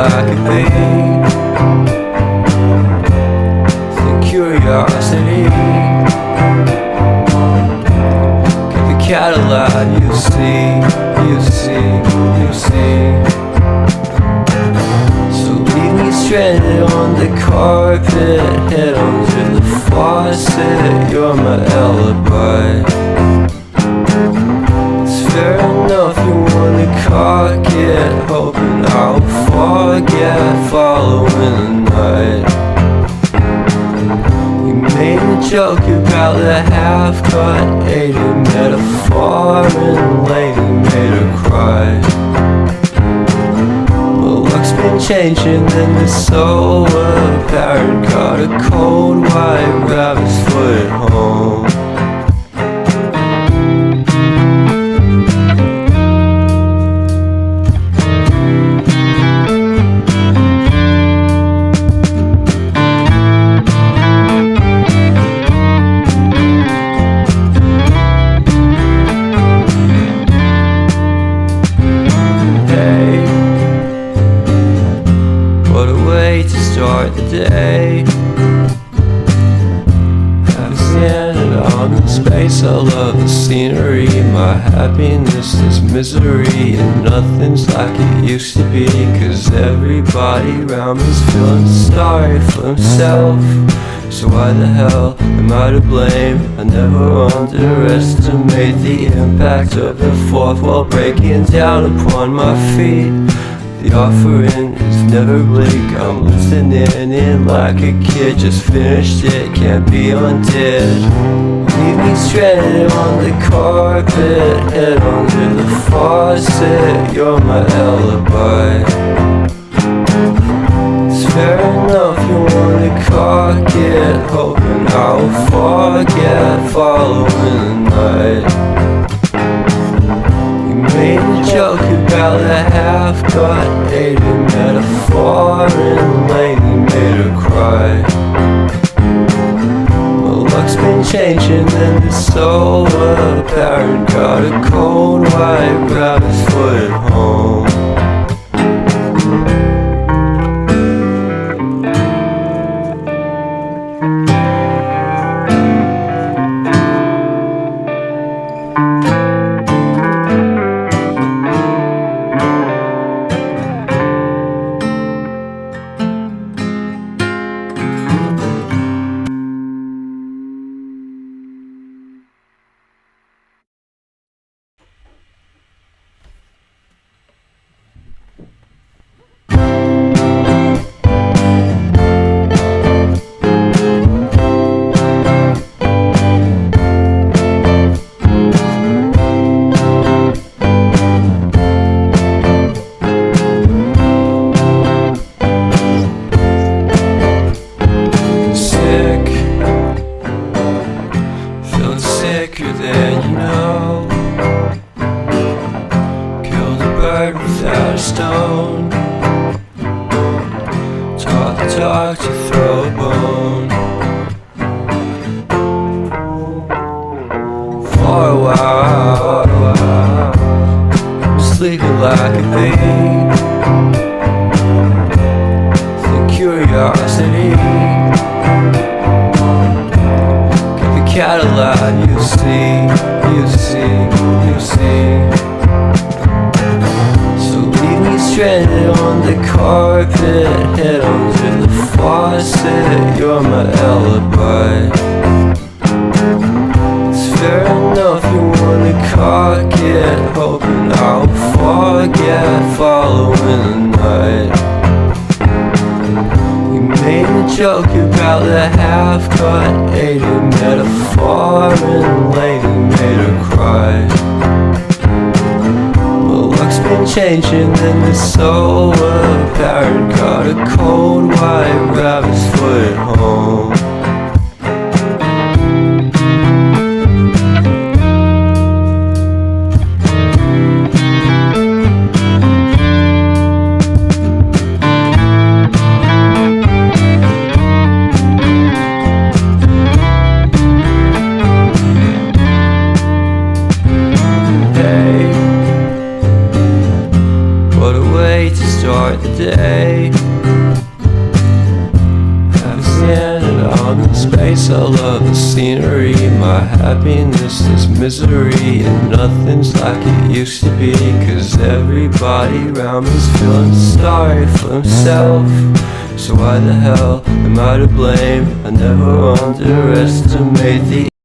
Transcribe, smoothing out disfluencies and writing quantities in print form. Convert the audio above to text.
like a bee. The curiosity, give a Cadillac, you see, you see, you see. So leave me stranded on the carpet, head under the faucet, you're my alibi. Fair enough, you wanna cock it, hoping I'll forget following the night. You made a joke about the half-cut, ate a metaphor and lady made her cry. But luck's been changing and it's so apparent. Got a cold white rabbit's foot at home. Start the day, have standing on in space. I love the scenery, my happiness is misery, and nothing's like it used to be, cause everybody around me's feeling sorry for himself. So why the hell am I to blame? I never underestimate the impact of the fourth wall breaking down upon my feet. The offering is never bleak, I'm listening in like a kid. Just finished it, can't be undid. Leave me stranded on the carpet, head under the faucet, you're my alibi. It's fair enough, you wanna cock it, hoping I'll forget following the night. Made a joke about the half-cut, ate a metaphor and lady made her cry. Well, luck's been changing and it's so apparent. Got a cold white rabbit's foot at home. Without a stone, talk to throw a bone. For a while, I'm sleeping like a bee. The curiosity, give a Cadillac, you see, you see, you see. Stranded on the carpet, head under the faucet, you're my alibi. It's fair enough, you wanna cock it, hoping I'll forget following the night. You made a joke about the half-cut, ate a metaphor and lady made her cry. Luck's been changing and it's so apparent. Got a cold white rabbit's foot at home. start the day. Standing on the space, I love the scenery. My happiness is misery, and nothing's like it used to be. Cause everybody around me's feeling sorry for himself. So why the hell am I to blame? I never underestimate the